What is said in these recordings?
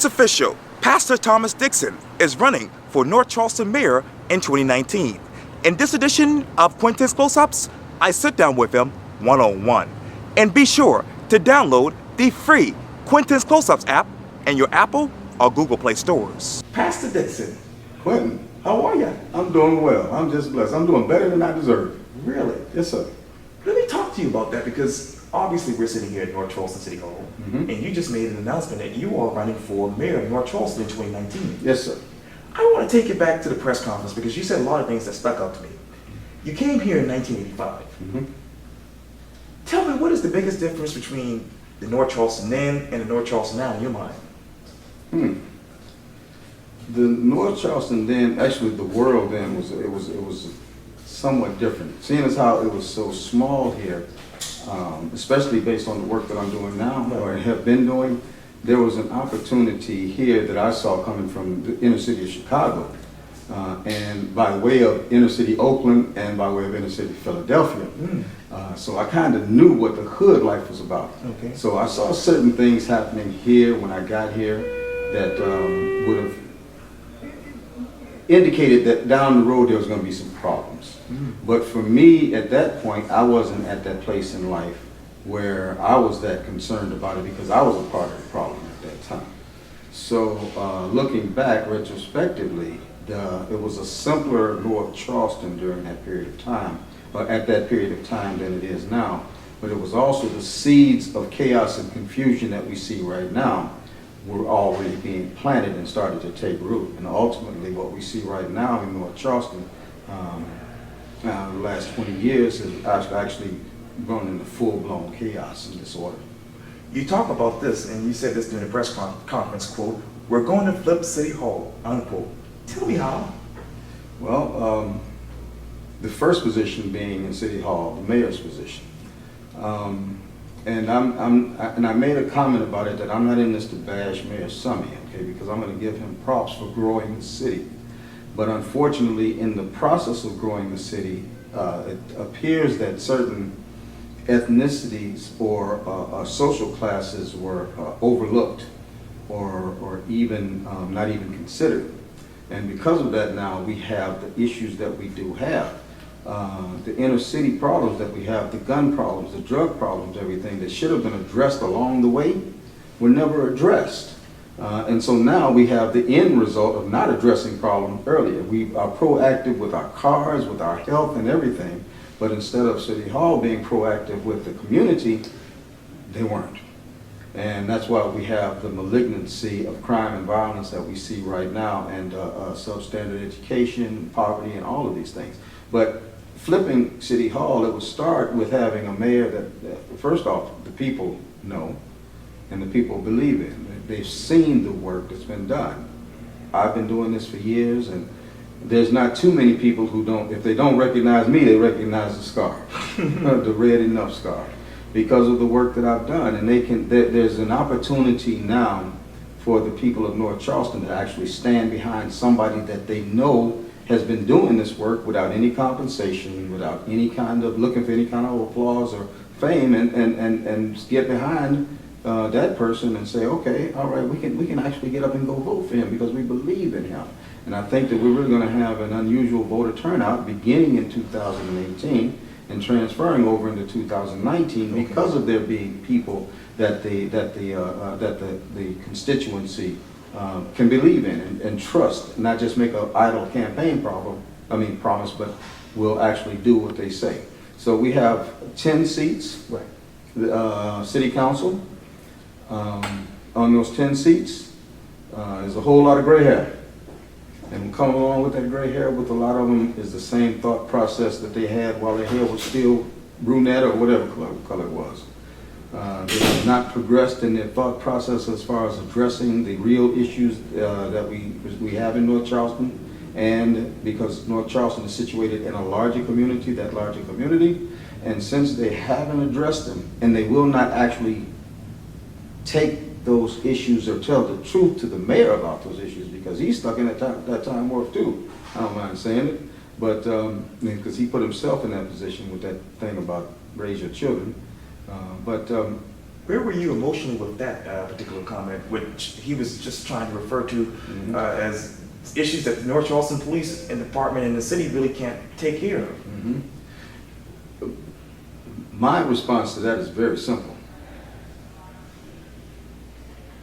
It's official. Pastor Thomas Dixon is running for North Charleston mayor in 2019. In this edition of Quintin's Close-Ups, I sit down with him one-on-one. And be sure to download the free Quintin's Close-Ups app in your Apple or Google Play stores. Pastor Dixon, Quintin, how are you? I'm doing well. I'm just blessed. I'm doing better than I deserve. Really? Yes, sir. Let me talk to you about that because obviously we're sitting here at North Charleston City Hall, and you just made an announcement that you are running for mayor of North Charleston in 2019. Yes, sir. I want to take you back to the press conference because you said a lot of things that stuck out to me. You came here in 1985. Tell me, what is the biggest difference between the North Charleston then and the North Charleston now in your mind? The North Charleston then, actually the world then, was somewhat different. Seeing as how it was so small here, especially based on the work that I'm doing now or have been doing, there was an opportunity here that I saw coming from the inner city of Chicago, and by way of inner city Oakland and by way of inner city Philadelphia. So I kind of knew what the hood life was about. Okay. So I saw certain things happening here when I got here that would have indicated that down the road there was going to be some problems. But for me, at that point, I wasn't at that place in life where I was that concerned about it because I was a part of the problem at that time. So looking back retrospectively, it was a simpler North Charleston during that period of time, or at that period of time than it is now. But it was also the seeds of chaos and confusion that we see right now were already being planted and started to take root. And ultimately what we see right now in North Charleston, the last 20 years has actually grown into full-blown chaos and disorder. You talk about this, and you said this during the press conference, quote, "We're going to flip City Hall," unquote. Tell me how. Well, the first position being in City Hall, the mayor's position. And I made a comment about it that I'm not in this to bash Mayor Summey, okay, because I'm going to give him props for growing the city. But unfortunately, in the process of growing the city, it appears that certain ethnicities or social classes were overlooked or even not even considered. And because of that now, we have the issues that we do have. The inner city problems that we have, the gun problems, the drug problems, everything that should have been addressed along the way were never addressed. And so now we have the end result of not addressing problems earlier. We are proactive with our cars, with our health and everything, but instead of City Hall being proactive with the community, they weren't. And that's why we have the malignancy of crime and violence that we see right now, and substandard education, poverty, and all of these things. But flipping City Hall, it would start with having a mayor that first off, the people know and the people believe in. They've seen the work that's been done. I've been doing this for years, and there's not too many people who don't, if they don't recognize me, they recognize the scar, the red enough scar, because of the work that I've done. And there's an opportunity now for the people of North Charleston to actually stand behind somebody that they know has been doing this work without any compensation, without any kind of looking for any kind of applause or fame, and get behind that person and say, okay, all right, we can actually get up and go vote for him because we believe in him. And I think that we're really going to have an unusual voter turnout beginning in 2018 and transferring over into 2019 because of there being people that the constituency can believe in and trust, not just make an idle campaign promise, but will actually do what they say. So we have 10 seats, city council. On those 10 seats, there's a whole lot of gray hair. And coming along with that gray hair with a lot of them is the same thought process that they had while their hair was still brunette or whatever color it was. They have not progressed in their thought process as far as addressing the real issues that we have in North Charleston. And because North Charleston is situated in a larger community, and since they haven't addressed them, and they will not actually take those issues or tell the truth to the mayor about those issues, because he's stuck in that time warp too. I don't mind saying it, but because he put himself in that position with that thing about raise your children. But Where were you emotionally with that particular comment, which he was just trying to refer to as issues that the North Charleston Police and Department and the city really can't take care of? My response to that is very simple.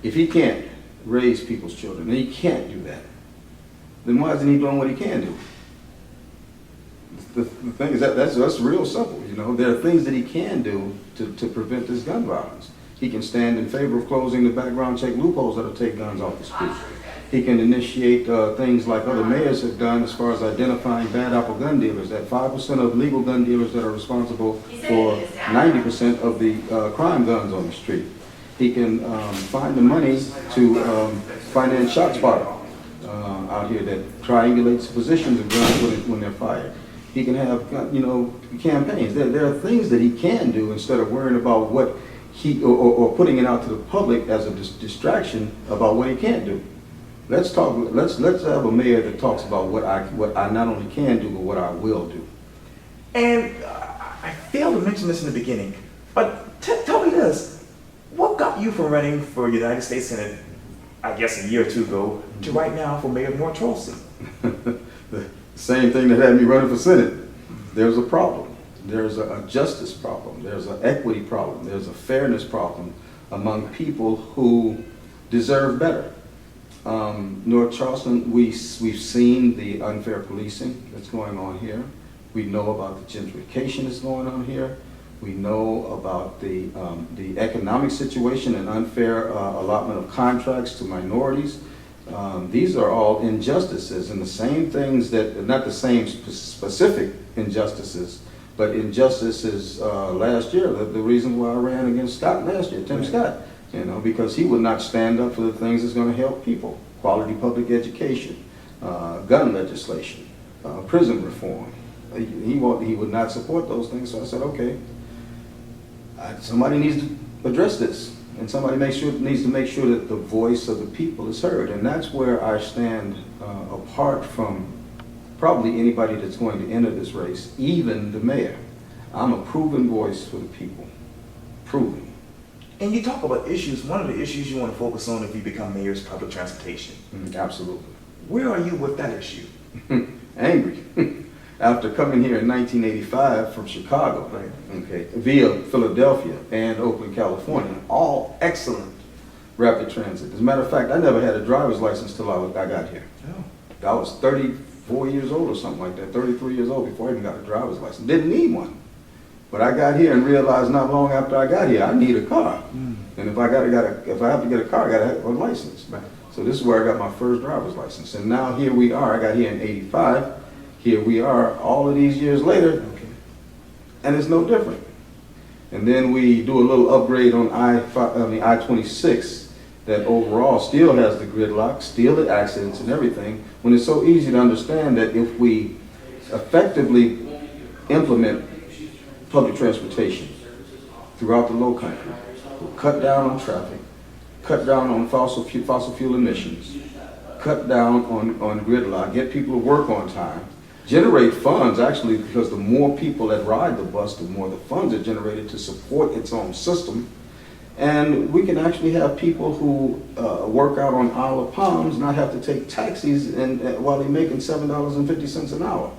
If he can't raise people's children, and he can't do that, then why isn't he doing what he can do? The thing is that's real simple. You know, there are things that he can do to prevent this gun violence. He can stand in favor of closing the background check loopholes that'll take guns off the street. He can initiate things like other mayors have done as far as identifying bad apple gun dealers. That 5% of legal gun dealers that are responsible for 90% of the crime guns on the street. He can find the money to finance ShotSpotter out here that triangulates the positions of guns when they're fired. He can have, you know, campaigns. There are things that he can do instead of worrying about what he or putting it out to the public as a distraction about what he can't do. Let's talk. Let's have a mayor that talks about what I not only can do but what I will do. And I failed to mention this in the beginning, but tell me this: what got you from running for United States Senate, I guess a year or two ago, to right now for mayor of North Charleston? The same thing that had me running for Senate. There's a problem. There's a justice problem. There's an equity problem. There's a fairness problem among people who deserve better. North Charleston, we've seen the unfair policing that's going on here. We know about the gentrification that's going on here. We know about the economic situation and unfair allotment of contracts to minorities. These are all injustices, and the same things that, not the same specific injustices, but injustices last year. The reason why I ran against Scott last year, Tim Scott, you know, because he would not stand up for the things that's going to help people. Quality public education, gun legislation, prison reform. He would not support those things, so I said, okay, somebody needs to address this. And somebody needs to make sure that the voice of the people is heard. And that's where I stand apart from probably anybody that's going to enter this race, even the mayor. I'm a proven voice for the people. Proven. And you talk about issues. One of the issues you want to focus on if you become mayor is public transportation. Absolutely. Where are you with that issue? Angry. After coming here in 1985 from Chicago, okay, via Philadelphia and Oakland, California, all excellent rapid transit. As a matter of fact, I never had a driver's license till I got here. Oh. I was 34 years old or something like that, 33 years old before I even got a driver's license. Didn't need one. But I got here and realized not long after I got here, I need a car. And if I have to get a car, I got to have a license. Right. So this is where I got my first driver's license. And now here we are. I got here in '85. Here we are all of these years later, and it's no different. And then we do a little upgrade on I-26 that overall still has the gridlock, still the accidents and everything, when it's so easy to understand that if we effectively implement public transportation throughout the low country, we'll cut down on traffic, cut down on fossil fuel emissions, cut down on gridlock, get people to work on time, generate funds, actually, because the more people that ride the bus, the more the funds are generated to support its own system. And we can actually have people who work out on Isle of Palms not have to take taxis while they're making $7.50 an hour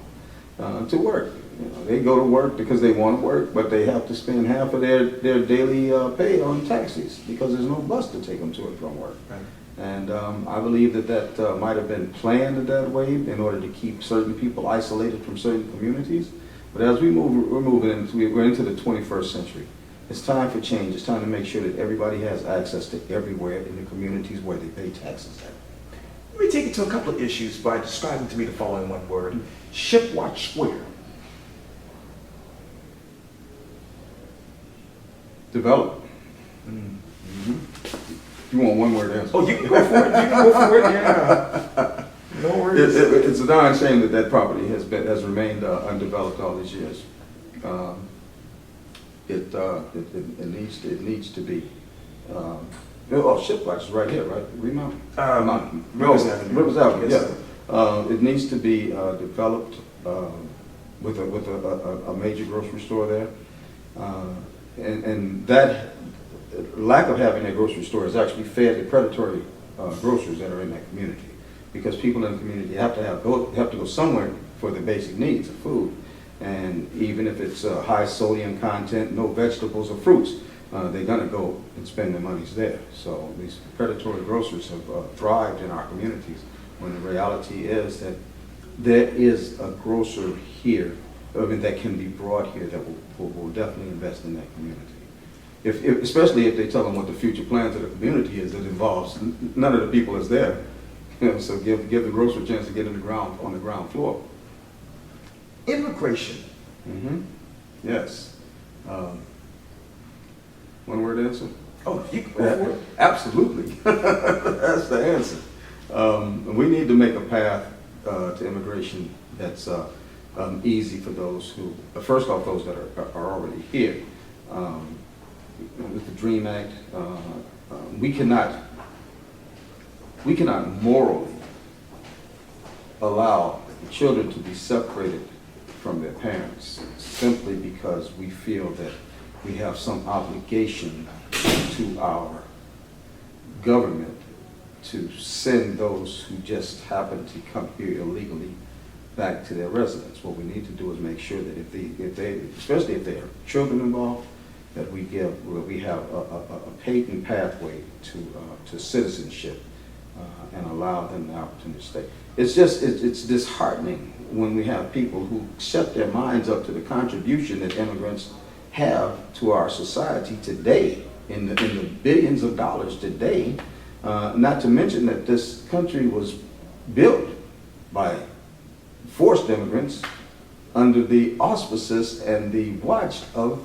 to work. You know, they go to work because they want to work, but they have to spend half of their daily pay on taxis because there's no bus to take them to and from work. Right. And I believe that might have been planned that way in order to keep certain people isolated from certain communities. But as we're into the 21st century. It's time for change. It's time to make sure that everybody has access to everywhere in the communities where they pay taxes at. Let me take it to a couple of issues by describing to me the following one word: Shipwatch Square. Develop. You want one word answer? Oh, you can go for it. You can go for it. Yeah. No worries. It's a darn shame that property has remained undeveloped all these years. It needs to be. Shipwatch is right here, right? Remount. Rivers Avenue. Rivers Avenue. Yes, Yeah. It needs to be developed with a major grocery store there, and that lack of having that grocery store has actually fed the predatory grocers that are in that community. Because people in the community have to go somewhere for their basic needs of food. And even if it's high sodium content, no vegetables or fruits, they're gonna go and spend their monies there. So these predatory grocers have thrived in our communities, when the reality is that there is a grocer here, that can be brought here, that will definitely invest in that community. Especially if they tell them what the future plans of the community is that involves none of the people is there. So give the grocer a chance to get on the ground floor. Immigration. Mm-hmm. Yes. One word answer? Oh, you can go for it. Absolutely. That's the answer. We need to make a path to immigration that's easy for those who, first off, those that are already here. With the DREAM Act, we cannot morally allow children to be separated from their parents simply because we feel that we have some obligation to our government to send those who just happen to come here illegally back to their residence. What we need to do is make sure that if they, especially if there are children involved, that we have a patent pathway to citizenship and allow them the opportunity to stay. It's disheartening when we have people who shut their minds up to the contribution that immigrants have to our society today, in the billions of dollars today. Not to mention that this country was built by forced immigrants under the auspices and the watch of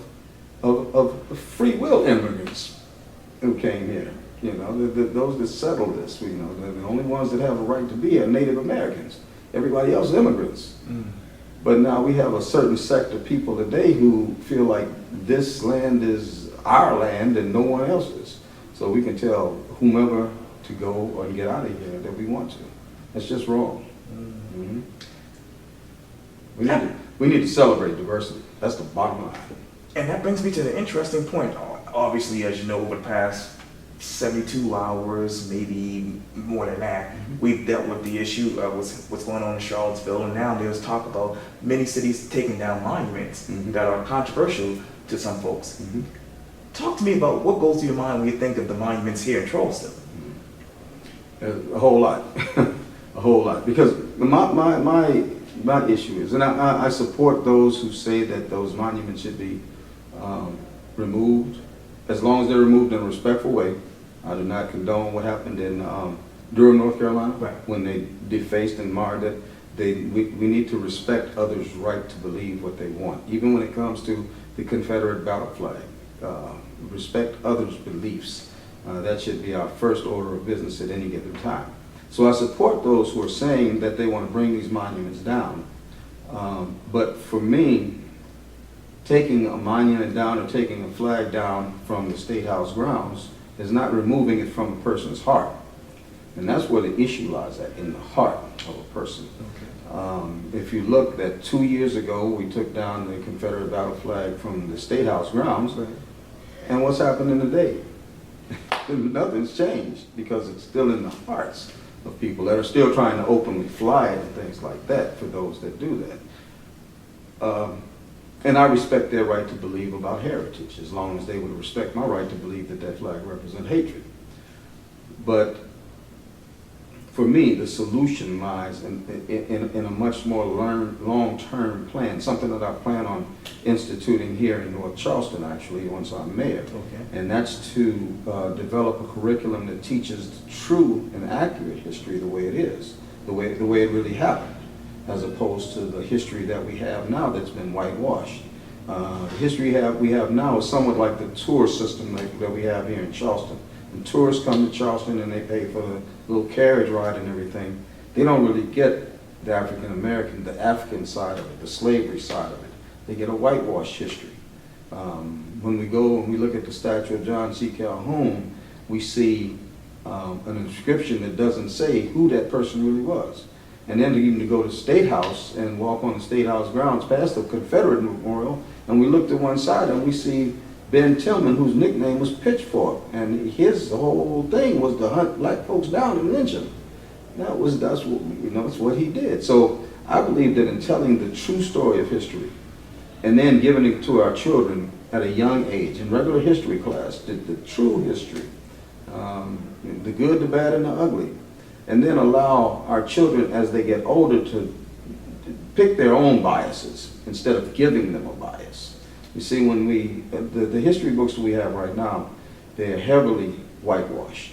free will immigrants who came here. You know, those that settled this, you know, the only ones that have a right to be here are Native Americans. Everybody else is immigrants. But now we have a certain sect of people today who feel like this land is our land and no one else's. So we can tell whomever to go or get out of here that we want to. That's just wrong. Mm-hmm. We need to celebrate diversity. That's the bottom line. And that brings me to the interesting point. Obviously, as you know, over the past 72 hours, maybe more than that, we've dealt with the issue of what's going on in Charlottesville, and now there's talk about many cities taking down monuments that are controversial to some folks. Talk to me about what goes through your mind when you think of the monuments here in Charleston. A whole lot, a whole lot. Because my issue is, and I support those who say that those monuments should be removed, as long as they're removed in a respectful way. I do not condone what happened in Durham, North Carolina, when they defaced and marred it. We need to respect others' right to believe what they want, even when it comes to the Confederate battle flag. Respect others' beliefs. That should be our first order of business at any given time. So I support those who are saying that they want to bring these monuments down. But for me, taking a monument down or taking a flag down from the State House grounds is not removing it from a person's heart. And that's where the issue lies at, in the heart of a person. If you look at 2 years ago, we took down the Confederate battle flag from the State House grounds, and what's happening today? Nothing's changed, because it's still in the hearts of people that are still trying to openly fly it and things like that, for those that do that. And I respect their right to believe about heritage, as long as they would respect my right to believe that that flag represents hatred. But for me, the solution lies in a much more long-term plan, something that I plan on instituting here in North Charleston, actually, once I'm mayor. And that's to develop a curriculum that teaches the true and accurate history the way it is, the way it really happened, as opposed to the history that we have now that's been whitewashed. The history we have now is somewhat like the tour system that we have here in Charleston. When tourists come to Charleston and they pay for the little carriage ride and everything, they don't really get the African-American, the African side of it, the slavery side of it. They get a whitewashed history. When we go and we look at the statue of John C. Calhoun, we see an inscription that doesn't say who that person really was. And then even to go to the State House and walk on the State House grounds past the Confederate memorial, and we look to one side and we see Ben Tillman, whose nickname was Pitchfork, and his whole thing was to hunt black folks down and lynch them. That's what he did. So I believe that in telling the true story of history, and then giving it to our children at a young age in regular history class, the true history, the good, the bad, and the ugly, and then allow our children as they get older to pick their own biases instead of giving them a bias. You see, when the history books that we have right now, they're heavily whitewashed.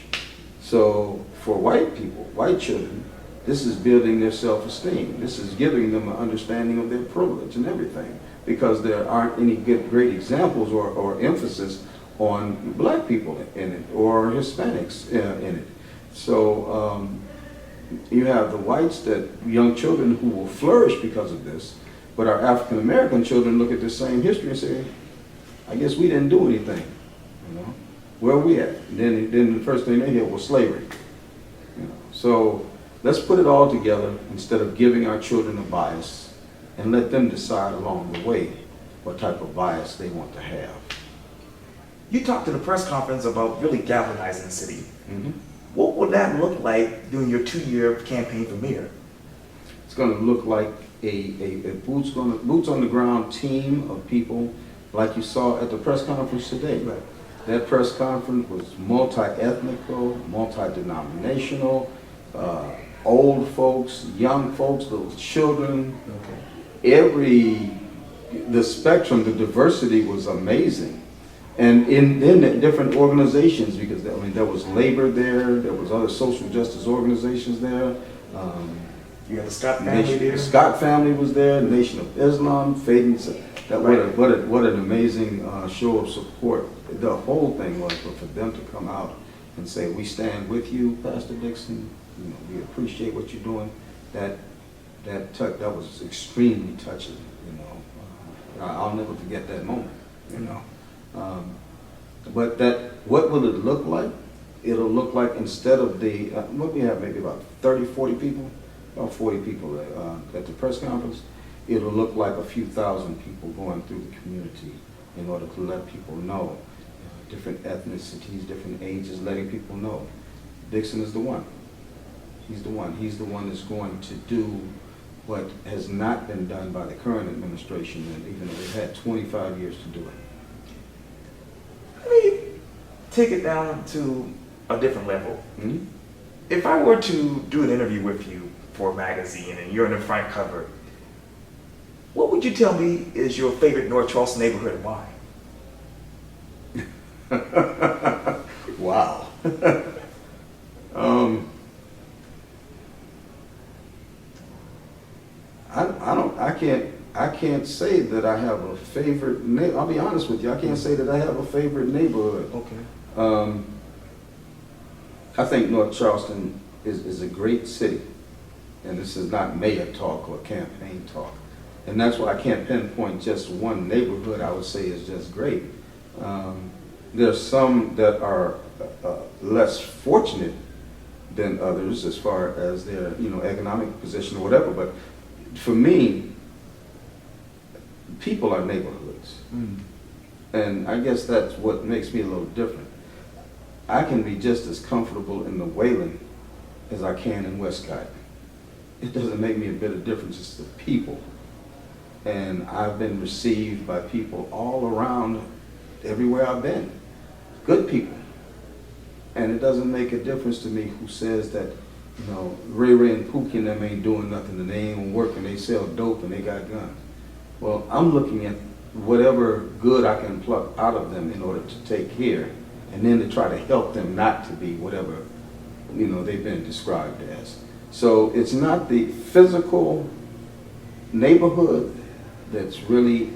So for white people, white children, this is building their self-esteem. This is giving them an understanding of their privilege and everything, because there aren't any great examples or emphasis on black people in it or Hispanics in it. So you have the whites, that young children who will flourish because of this, but our African American children look at the same history and say, I guess we didn't do anything, you know? Where are we at? And then the first thing they hear was slavery. You know? So let's put it all together instead of giving our children a bias, and let them decide along the way what type of bias they want to have. You talked at a press conference about really galvanizing the city. Mm-hmm. What would that look like during your 2-year campaign for mayor? It's going to look like a boots on the ground team of people like you saw at the press conference today. Right. That press conference was multi-ethnical, multi-denominational, old folks, young folks, little children. Okay. The spectrum, the diversity was amazing. And in the different organizations, because there was labor there was other social justice organizations there. You had the Scott family there? The Scott family was there, Nation of Islam, Faith. What an amazing show of support. The whole thing was for them to come out and say, we stand with you, Pastor Dixon. You know, we appreciate what you're doing. That was extremely touching. You know, I'll never forget that moment. You know, but what will it look like? It'll look like, instead of what we have, maybe about 30, 40 people, about 40 people at the press conference. It'll look like a few thousand people going through the community in order to let people know different ethnicities, different ages, letting people know Dixon is the one. He's the one. He's the one that's going to do what has not been done by the current administration, and even though they've had 25 years to do it. Let me take it down to a different level. Mm-hmm. If I were to do an interview with you for a magazine and you're in the front cover, what would you tell me is your favorite North Charleston neighborhood and why? Wow. I can't say that I have a favorite neighborhood. I'll be honest with you. I can't say that I have a favorite neighborhood. Okay. I think North Charleston is a great city, and this is not mayor talk or campaign talk. And that's why I can't pinpoint just one neighborhood I would say is just great. There's some that are less fortunate than others as far as their economic position or whatever, but for me, people are neighborhoods. Mm. And I guess that's what makes me a little different. I can be just as comfortable in the Wayland as I can in Westcott. It doesn't make me a bit of difference, it's the people. And I've been received by people all around, everywhere I've been. Good people. And it doesn't make a difference to me who says that, Ray and Pookie and them ain't doing nothing and they ain't working, they sell dope and they got guns. Well, I'm looking at whatever good I can pluck out of them in order to take care, and then to try to help them not to be whatever, they've been described as. So it's not the physical neighborhood that's really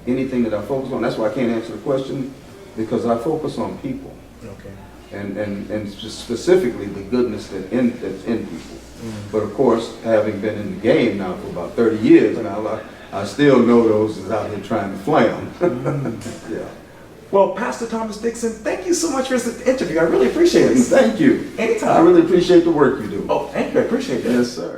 anything that I focus on. That's why I can't answer the question, because I focus on people. Okay. And specifically the goodness that's in people. Mm. But of course, having been in the game now for about 30 years now, I still know those that's out here trying to flam. Mm. Yeah. Well, Pastor Thomas Dixon, thank you so much for this interview. I really appreciate it. Thank you. Anytime. I really appreciate the work you do. Oh, thank you. I appreciate that. Yes, sir.